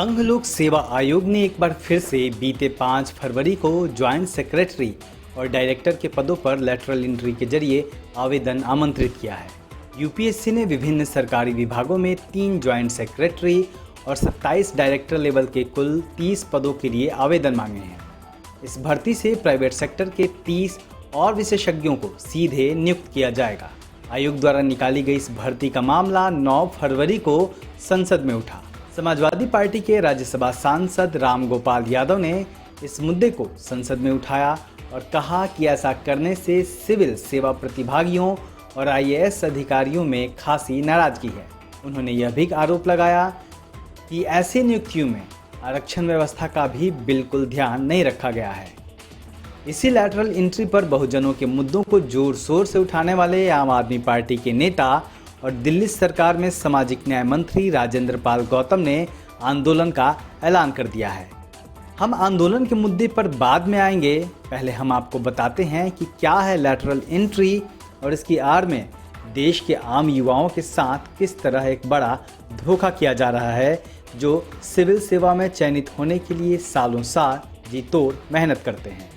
संघ लोक सेवा आयोग ने एक बार फिर से बीते 5 फरवरी को ज्वाइंट सेक्रेटरी और डायरेक्टर के पदों पर लेटरल एंट्री के जरिए आवेदन आमंत्रित किया है। यूपीएससी ने विभिन्न सरकारी विभागों में 3 ज्वाइंट सेक्रेटरी और 27 डायरेक्टर लेवल के कुल 30 पदों के लिए आवेदन मांगे हैं। इस भर्ती से प्राइवेट सेक्टर के 30 और विशेषज्ञों को सीधे नियुक्त किया जाएगा। आयोग द्वारा निकाली गई इस भर्ती का मामला 9 फरवरी को संसद में उठा। समाजवादी पार्टी के राज्यसभा सांसद राम गोपाल यादव ने इस मुद्दे को संसद में उठाया और कहा कि ऐसा करने से सिविल सेवा प्रतिभागियों और आईएएस अधिकारियों में खासी नाराजगी है। उन्होंने यह भी आरोप लगाया कि ऐसी नियुक्तियों में आरक्षण व्यवस्था का भी बिल्कुल ध्यान नहीं रखा गया है। इसी लैटरल एंट्री पर बहुजनों के मुद्दों को जोर शोर से उठाने वाले आम आदमी पार्टी के नेता और दिल्ली सरकार में सामाजिक न्याय मंत्री राजेंद्र पाल गौतम ने आंदोलन का ऐलान कर दिया है। हम आंदोलन के मुद्दे पर बाद में आएंगे, पहले हम आपको बताते हैं कि क्या है लैटरल एंट्री और इसकी आड़ में देश के आम युवाओं के साथ किस तरह एक बड़ा धोखा किया जा रहा है, जो सिविल सेवा में चयनित होने के लिए सालों साल जी तोड़ मेहनत करते हैं।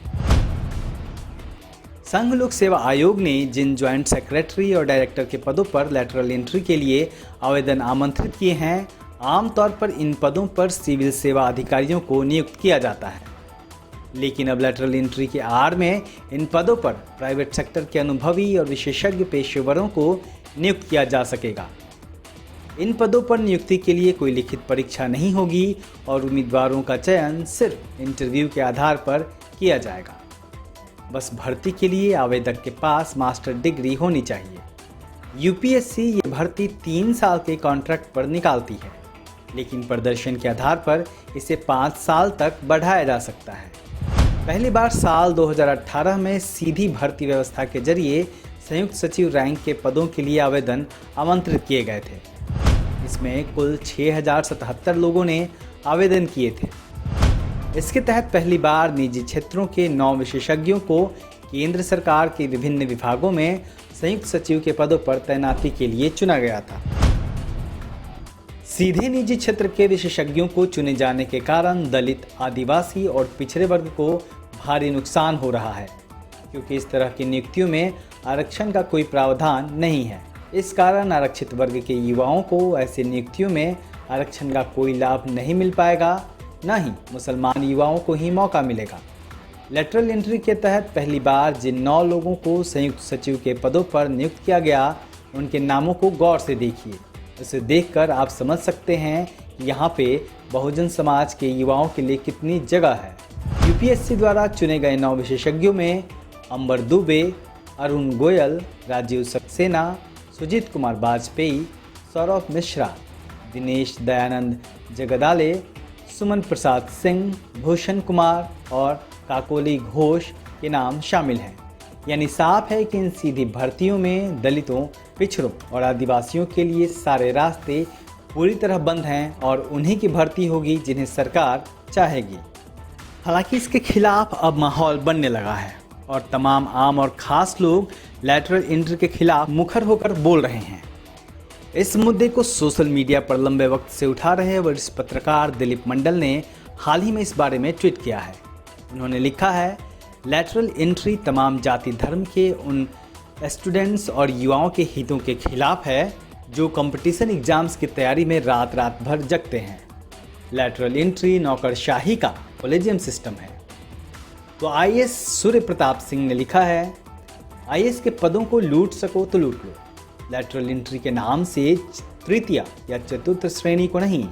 संघ लोक सेवा आयोग ने जिन ज्वाइंट सेक्रेटरी और डायरेक्टर के पदों पर लेटरल एंट्री के लिए आवेदन आमंत्रित किए हैं, आमतौर पर इन पदों पर सिविल सेवा अधिकारियों को नियुक्त किया जाता है। लेकिन अब लेटरल एंट्री के आड़ में इन पदों पर प्राइवेट सेक्टर के अनुभवी और विशेषज्ञ पेशेवरों को नियुक्त किया जा सकेगा। इन पदों पर नियुक्ति के लिए कोई लिखित परीक्षा नहीं होगी और उम्मीदवारों का चयन सिर्फ इंटरव्यू के आधार पर किया जाएगा। बस भर्ती के लिए आवेदक के पास मास्टर डिग्री होनी चाहिए। यूपीएससी ये भर्ती 3 साल के कॉन्ट्रैक्ट पर निकालती है, लेकिन प्रदर्शन के आधार पर इसे 5 साल तक बढ़ाया जा सकता है। पहली बार साल 2018 में सीधी भर्ती व्यवस्था के जरिए संयुक्त सचिव रैंक के पदों के लिए आवेदन आमंत्रित किए गए थे। इसमें कुल 6077 लोगों ने आवेदन किए थे। इसके तहत पहली बार निजी क्षेत्रों के 9 विशेषज्ञों को केंद्र सरकार के विभिन्न विभागों में संयुक्त सचिव के पदों पर तैनाती के लिए चुना गया था। सीधे निजी क्षेत्र के विशेषज्ञों को चुने जाने के कारण दलित, आदिवासी और पिछड़े वर्ग को भारी नुकसान हो रहा है, क्योंकि इस तरह की नियुक्तियों में आरक्षण का कोई प्रावधान नहीं है। इस कारण आरक्षित वर्ग के युवाओं को ऐसी नियुक्तियों में आरक्षण का कोई लाभ नहीं मिल पाएगा, न ही मुसलमान युवाओं को ही मौका मिलेगा। लेटरल एंट्री के तहत पहली बार जिन 9 लोगों को संयुक्त सचिव के पदों पर नियुक्त किया गया, उनके नामों को गौर से देखिए। उसे देखकर आप समझ सकते हैं कि यहाँ पे बहुजन समाज के युवाओं के लिए कितनी जगह है। यूपीएससी द्वारा चुने गए 9 विशेषज्ञों में अंबर दुबे, अरुण गोयल, राजीव सक्सेना, सुजीत कुमार वाजपेयी, सौरभ मिश्रा, दिनेश दयानंद जगदाले, सुमन प्रसाद सिंह, भूषण कुमार और काकोली घोष के नाम शामिल हैं। यानी साफ है कि इन सीधी भर्तियों में दलितों, पिछड़ों और आदिवासियों के लिए सारे रास्ते पूरी तरह बंद हैं और उन्हीं की भर्ती होगी जिन्हें सरकार चाहेगी। हालांकि इसके खिलाफ अब माहौल बनने लगा है और तमाम आम और खास लोग लेटरल एंट्री के खिलाफ मुखर होकर बोल रहे हैं। इस मुद्दे को सोशल मीडिया पर लंबे वक्त से उठा रहे वरिष्ठ पत्रकार दिलीप मंडल ने हाल ही में इस बारे में ट्वीट किया है। उन्होंने लिखा है, लेटरल एंट्री तमाम जाति धर्म के उन स्टूडेंट्स और युवाओं के हितों के खिलाफ है जो कंपटीशन एग्जाम्स की तैयारी में रात रात भर जगते हैं। लेटरल एंट्री नौकरशाही का कॉलेजियम सिस्टम है। तो आईएएस सूर्य प्रताप सिंह ने लिखा है, आईएएस के पदों को लूट सको तो लूट लो। लेटरल एंट्री के नाम से तृतीय या चतुर्थ श्रेणी को नहीं,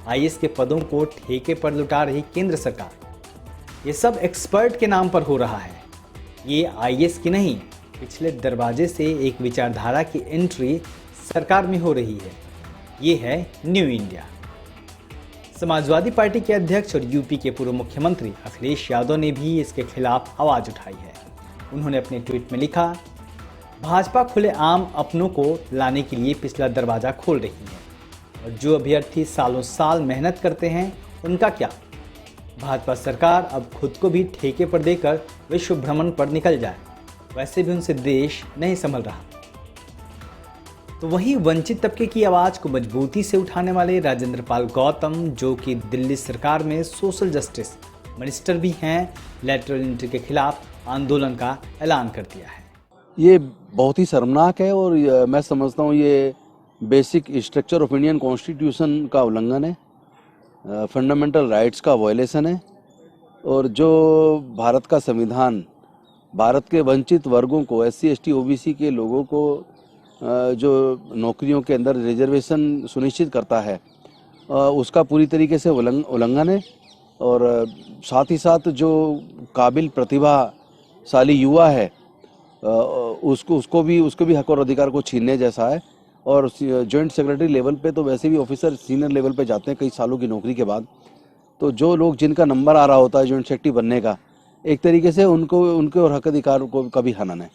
आईएएस के पदों को ठेके पर लुटा रही केंद्र सरकार। ये सब एक्सपर्ट के नाम पर हो रहा है। ये आईएएस की नहीं, पिछले दरवाजे से एक विचारधारा की एंट्री सरकार में हो रही है। ये है न्यू इंडिया। समाजवादी पार्टी के अध्यक्ष और यूपी के पूर्व मुख्यमंत्री अखिलेश यादव ने भी इसके खिलाफ आवाज उठाई है। उन्होंने अपने ट्वीट में लिखा, भाजपा खुलेआम अपनों को लाने के लिए पिछला दरवाजा खोल रही है और जो अभ्यर्थी सालों साल मेहनत करते हैं उनका क्या। भाजपा सरकार अब खुद को भी ठेके पर देकर विश्व भ्रमण पर निकल जाए, वैसे भी उनसे देश नहीं संभल रहा। तो वहीं वंचित तबके की आवाज़ को मजबूती से उठाने वाले राजेंद्र पाल गौतम, जो कि दिल्ली सरकार में सोशल जस्टिस मिनिस्टर भी हैं, लैटरल एंट्री के खिलाफ आंदोलन का ऐलान कर दिया है। ये बहुत ही शर्मनाक है और मैं समझता हूँ ये basic structure of Indian constitution का उल्लंघन है, फंडामेंटल राइट्स का वायलेशन है और जो भारत का संविधान भारत के वंचित वर्गों को, SC ST OBC के लोगों को जो नौकरियों के अंदर रिजर्वेशन सुनिश्चित करता है, उसका पूरी तरीके से उल्लंघन है। और साथ ही साथ जो काबिल प्रतिभाशाली युवा है उसको भी हक और अधिकार को छीनने जैसा है। और जॉइंट सेक्रेटरी लेवल पे तो वैसे भी ऑफिसर सीनियर लेवल पे जाते हैं कई सालों की नौकरी के बाद, तो जो लोग जिनका नंबर आ रहा होता है जॉइंट सेक्रेटरी बनने का, एक तरीके से उनके और हक अधिकार को का भी हनन है।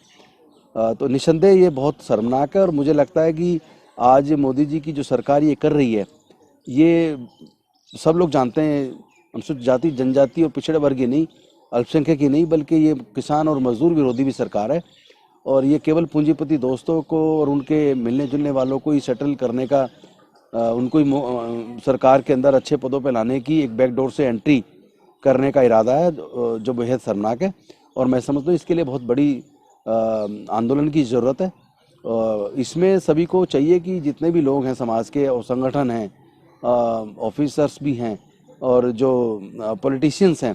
तो निस्संदेह ये बहुत शर्मनाक है और मुझे लगता है कि आज मोदी जी की जो सरकार ये कर रही है, ये सब लोग जानते हैं, अनुसूचित जाति जनजाति और पिछड़े वर्ग ही नहीं, अल्पसंख्यक ही नहीं, बल्कि ये किसान और मजदूर विरोधी भी सरकार है। और ये केवल पूंजीपति दोस्तों को और उनके मिलने जुलने वालों को ही सेटल करने का, उनको ही सरकार के अंदर अच्छे पदों पर लाने की एक बैकडोर से एंट्री करने का इरादा है, जो बेहद शर्मनाक है। और मैं समझता हूँ इसके लिए बहुत बड़ी आंदोलन की ज़रूरत है। इसमें सभी को चाहिए कि जितने भी लोग हैं समाज के और संगठन हैं, ऑफिसर्स भी हैं और जो पॉलिटिशियंस हैं,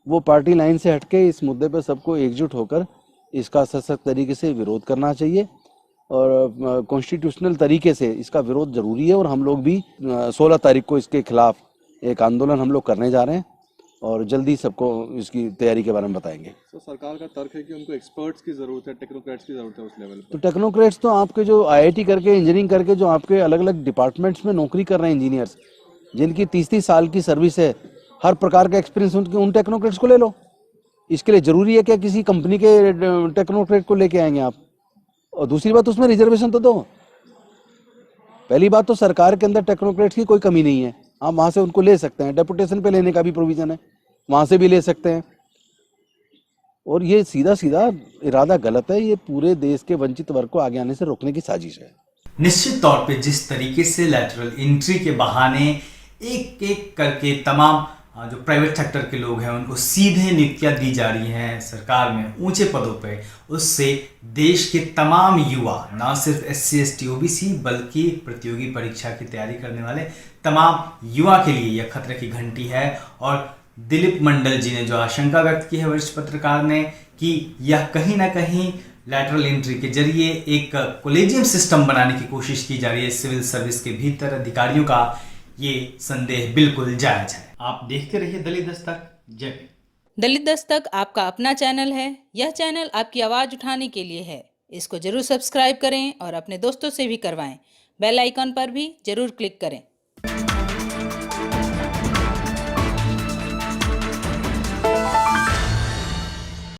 वो पार्टी लाइन से हटके इस मुद्दे पर सबको एकजुट होकर इसका सशक्त तरीके से विरोध करना चाहिए और कॉन्स्टिट्यूशनल तरीके से इसका विरोध जरूरी है। और हम लोग भी 16 तारीख को इसके खिलाफ एक आंदोलन हम लोग करने जा रहे हैं और जल्दी सबको इसकी तैयारी के बारे में बताएंगे। तो सरकार का तर्क है कि उनको एक्सपर्ट्स की ज़रूरत है, टेक्नोक्रेट्स की ज़रूरत है उस लेवल पर। तो टेक्नोक्रेट्स तो आपके जो IIT करके इंजीनियरिंग करके जो आपके अलग अलग डिपार्टमेंट्स में नौकरी कर रहे हैं इंजीनियर्स, जिनकी 30-30 साल की सर्विस है, हर प्रकार का एक्सपीरियंस उन टेक्नोक्रेट्स को ले लो। इसके लिए ज़रूरी है कि किसी कंपनी के टेक्नोक्रेट को लेके आएंगे आप? और दूसरी बात, उसमें रिजर्वेशन तो दो। पहली बात तो सरकार के अंदर टेक्नोक्रेट्स की कोई कमी नहीं है, आप वहाँ से उनको ले सकते हैं, डेपुटेशन पे लेने का भी प्रोविज़न है, वहाँ से भी ले सकते हैं। और ये सीधा सीधा इरादा गलत है, ये पूरे देश के वंचित वर्ग को आगे आने से रोकने की साजिश है। निश्चित तौर पे जिस तरीके से लैटरल एंट्री के बहाने एक एक करके तमाम जो प्राइवेट सेक्टर के लोग हैं उनको सीधे नियुक्तियां दी जा रही हैं सरकार में ऊंचे पदों पे, उससे देश के तमाम युवा, ना सिर्फ SC ST OBC बल्कि प्रतियोगी परीक्षा की तैयारी करने वाले तमाम युवा के लिए यह खतरे की घंटी है। और दिलीप मंडल जी ने जो आशंका व्यक्त की है वरिष्ठ पत्रकार ने, कि यह कहीं ना कहीं लैटरल एंट्री के जरिए एक कॉलेजियम सिस्टम बनाने की कोशिश की जा रही है सिविल सर्विस के भीतर अधिकारियों का, ये संदेह बिल्कुल जायज है। आप देखते रहिए दलित दस्तक। जय हिंद। दलित दस्तक आपका अपना चैनल है। यह चैनल आपकी आवाज़ उठाने के लिए है। इसको जरूर सब्सक्राइब करें और अपने दोस्तों से भी करवाएं। बेल आइकन पर भी जरूर क्लिक करें।